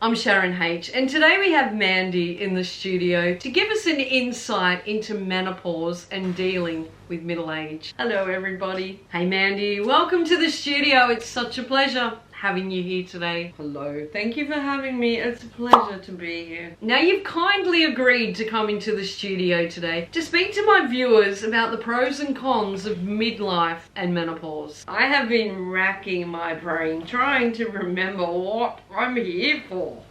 I'm Sharon H, and today we have Mandy in the studio to give us an insight into menopause and dealing with middle age. Hello everybody. Hey Mandy, welcome to the studio. It's such a pleasure having you here today. Hello, thank you for having me. It's a pleasure to be here. Now you've kindly agreed to come into the studio today to speak to my viewers about the pros and cons of midlife and menopause. I have been racking my brain trying to remember what I'm here for.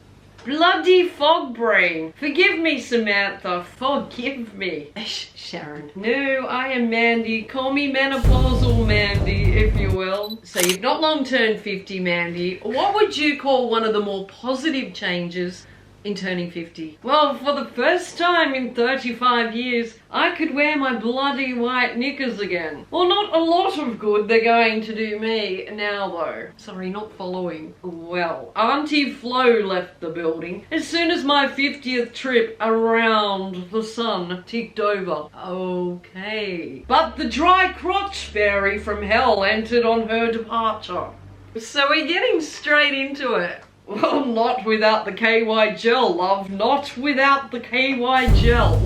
Bloody fog brain. Forgive me, Samantha. Forgive me. Sharon. No, I am Mandy. Call me Menopausal Mandy, if you will. So you've not long turned 50, Mandy. What would you call one of the more positive changes in turning 50? Well, for the first time in 35 years, I could wear my bloody white knickers again. Well, not a lot of good they're going to do me now, though. Sorry, not following. Well, Auntie Flo left the building as soon as my 50th trip around the sun ticked over. Okay. But the dry crotch fairy from hell entered on her departure. So we're getting straight into it. Well, not without the KY gel, love. Not without the KY gel.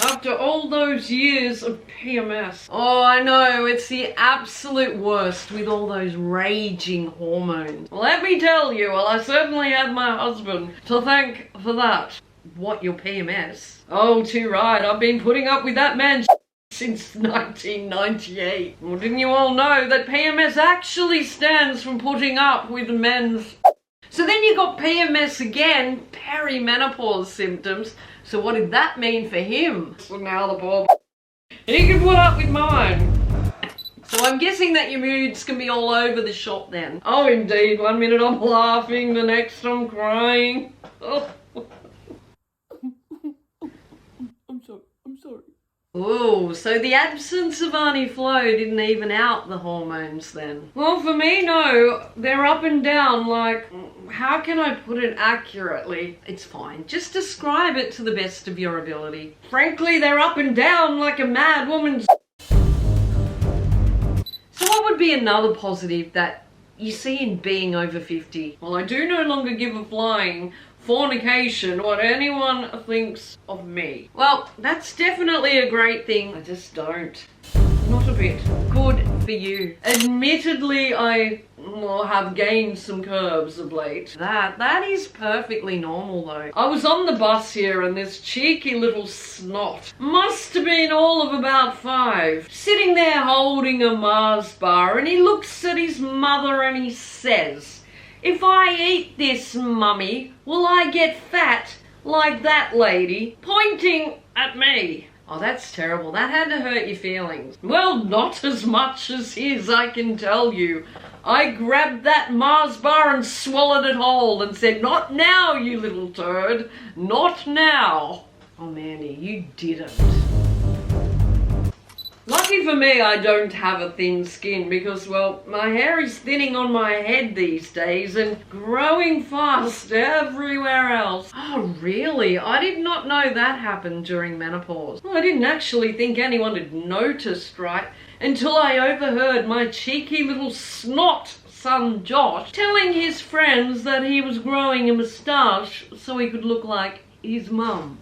After all those years of PMS. Oh, I know, it's the absolute worst with all those raging hormones. Let me tell you, well, I certainly had my husband to thank for that. What, your PMS? Oh, too right, I've been putting up with that man since 1998. Well, didn't you all know that PMS actually stands for putting up with men's... So then you got PMS again, perimenopause symptoms. So what did that mean for him? So now the poor he can put up with mine. So I'm guessing that your moods can be all over the shop then. Oh indeed, one minute I'm laughing, the next I'm crying. Oh. I'm sorry. Oh, so the absence of Auntie Flo didn't even out the hormones then? Well, for me, no. They're up and down like... How can I put it accurately? It's fine. Just describe it to the best of your ability. Frankly, they're up and down like a mad woman's... So what would be another positive that you see in being over 50? Well, I do no longer give a flying fornication what anyone thinks of me. Well, that's definitely a great thing. I just don't. Not a bit. Good for you. Admittedly, I have gained some curves of late. That is perfectly normal though. I was on the bus here and this cheeky little snot, must have been all of about 5, sitting there holding a Mars bar, and he looks at his mother and he says, "If I eat this, mummy, will I get fat like that lady?" Pointing at me. Oh, that's terrible. That had to hurt your feelings. Well, not as much as his, I can tell you. I grabbed that Mars bar and swallowed it whole and said, "Not now, you little turd. Not now." Oh, Mandy, you didn't. Lucky for me, I don't have a thin skin because, well, my hair is thinning on my head these days and growing fast everywhere else. Oh, really? I did not know that happened during menopause. Well, I didn't actually think anyone had noticed, right? Until I overheard my cheeky little snot son Josh telling his friends that he was growing a moustache so he could look like his mum.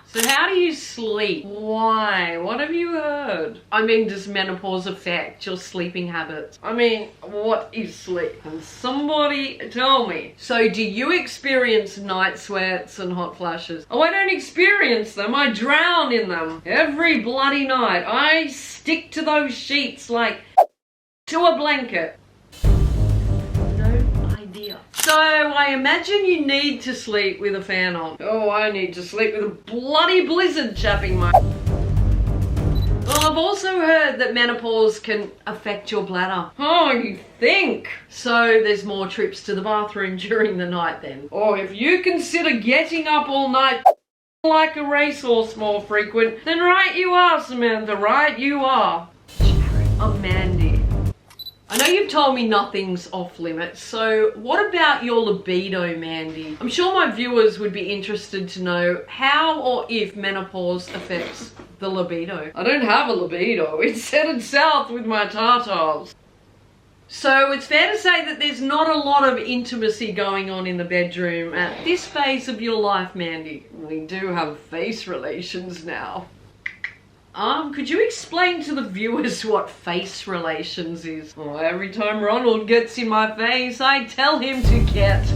So how do you sleep? Why? What have you heard? I mean, does menopause affect your sleeping habits? I mean, what is sleep? Can somebody tell me? So do you experience night sweats and hot flashes? Oh, I don't experience them. I drown in them. Every bloody night. I stick to those sheets like to a blanket. So I imagine you need to sleep with a fan on. Oh, I need to sleep with a bloody blizzard chapping my... Well, I've also heard that menopause can affect your bladder. Oh, you think? So there's more trips to the bathroom during the night then. Or if you consider getting up all night like a racehorse more frequent, then right you are, Samantha, right you are. Sharon, I'm Mandy. I know you've told me nothing's off limits, so what about your libido, Mandy? I'm sure my viewers would be interested to know how or if menopause affects the libido. I don't have a libido. It's headed south with my tartars. So it's fair to say that there's not a lot of intimacy going on in the bedroom at this phase of your life, Mandy. We do have face relations now. Could you explain to the viewers what face relations is? Well, every time Ronald gets in my face, I tell him to get.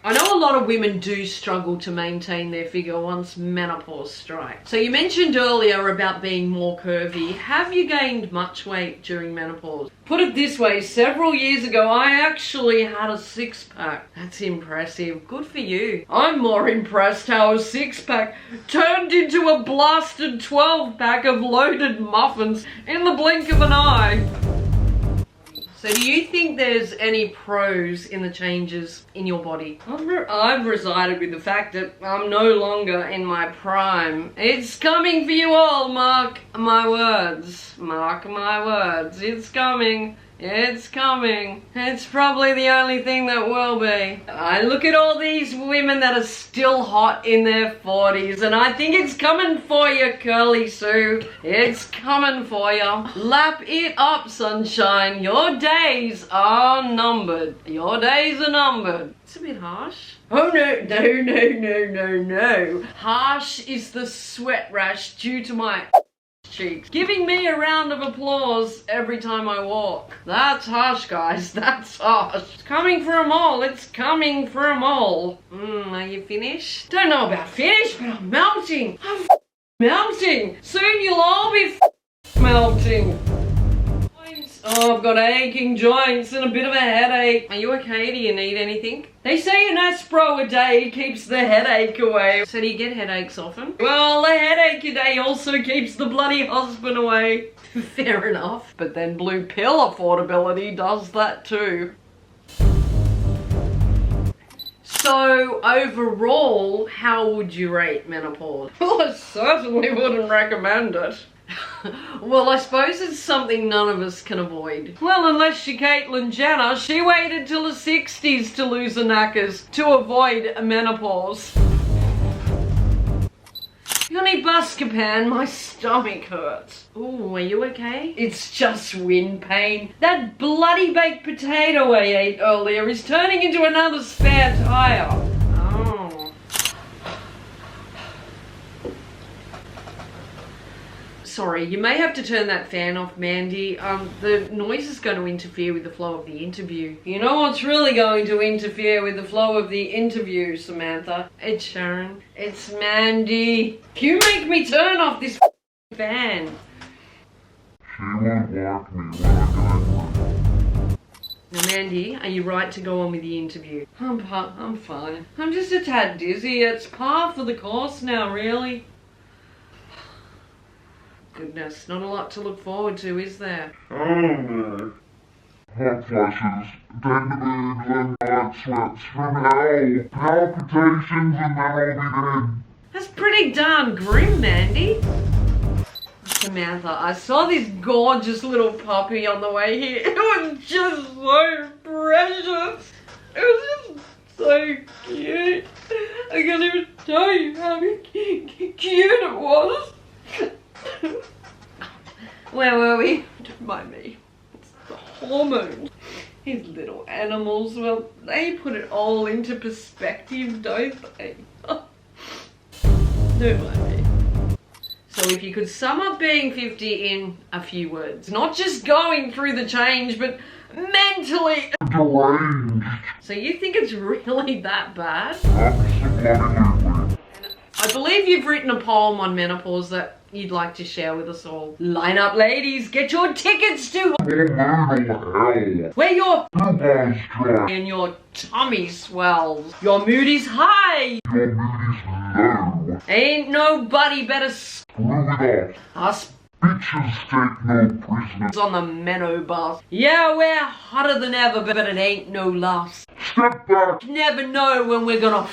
I know a lot of women do struggle to maintain their figure once menopause strikes. So you mentioned earlier about being more curvy. Have you gained much weight during menopause? Put it this way, several years ago I actually had a six-pack. That's impressive. Good for you. I'm more impressed how a six-pack turned into a blasted 12-pack of loaded muffins in the blink of an eye. So do you think there's any pros in the changes in your body? I've resided with the fact that I'm no longer in my prime. It's coming for you all, mark my words. Mark my words. It's coming. It's coming. It's probably the only thing that will be. I look at all these women that are still hot in their 40s and I think it's coming for you, Curly Sue. It's coming for you. Lap it up, sunshine. Your days are numbered. Your days are numbered. It's a bit harsh. Oh no. Harsh is the sweat rash due to my cheeks, giving me a round of applause every time I walk. That's harsh, guys. That's harsh. It's coming for 'em all. It's coming for 'em all. Are you finished? Don't know about finished, but I'm melting. I'm melting. Soon you'll all be melting. Oh, I've got aching joints and a bit of a headache. Are you okay? Do you need anything? They say an Aspro a day keeps the headache away. So do you get headaches often? Well, the headache a day also keeps the bloody husband away. Fair enough. But then blue pill affordability does that too. So overall, how would you rate menopause? Well, I certainly wouldn't recommend it. Well, I suppose it's something none of us can avoid. Well, unless you're Caitlyn Jenner, she waited till the 60s to lose her knackers to avoid a menopause. Honey Buscapan, my stomach hurts. Ooh, are you okay? It's just wind pain. That bloody baked potato I ate earlier is turning into another spare tire. Oh. Sorry, you may have to turn that fan off, Mandy. The noise is going to interfere with the flow of the interview. You know what's really going to interfere with the flow of the interview, Samantha? It's Sharon. It's Mandy. You make me turn off this fan. She won't like me when I go home. Now, Mandy, are you right to go on with the interview? I'm fine. I'm just a tad dizzy. It's par for the course now, really. Goodness, not a lot to look forward to, is there? Oh no. Hot flushes, dead mood, and night sweats from hell, palpitations, and then I'll be dead. That's pretty darn grim, Mandy. Samantha, I saw this gorgeous little puppy on the way here. It was just so precious. It was just so cute. I can't even tell you how cute it was. Where were we? Don't mind me. It's the hormones. These little animals, well, they put it all into perspective, don't they? Don't mind me. So if you could sum up being 50 in a few words, not just going through the change, but mentally deranged. So you think it's really that bad? Absolutely. I believe you've written a poem on menopause that you'd like to share with us all. Line up, ladies, get your tickets to Hormonal where your Menopause track. and your tummy swells. Your mood is high. Your mood is low. Ain't nobody better Screw it off. us Bitches take no prisoners. on the Menopause. Yeah, we're hotter than ever, but it ain't no loss. Step back. Never know when we're gonna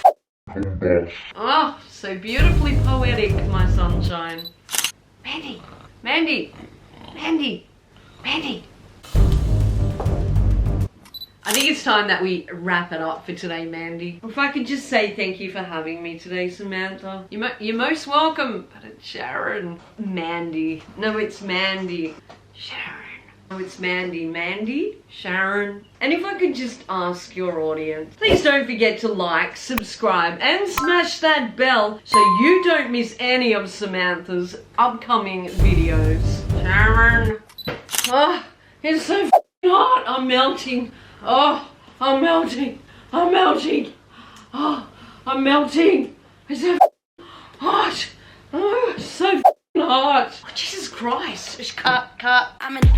Boss. Oh, so beautifully poetic, my sunshine. Mandy, Mandy, Mandy, Mandy. I think it's time that we wrap it up for today, Mandy. If I could just say thank you for having me today, Samantha. You're most welcome. But it's Sharon. Mandy. No, it's Mandy. Sharon. Oh, it's Mandy. Mandy, Sharon. And if I could just ask your audience, please don't forget to like, subscribe, and smash that bell so you don't miss any of Samantha's upcoming videos. Sharon. Oh, it's so hot. I'm melting. Oh, I'm melting. I'm melting. Oh, I'm melting. It's so hot. Oh, it's so hot. Oh, Jesus Christ. Cut. I'm in.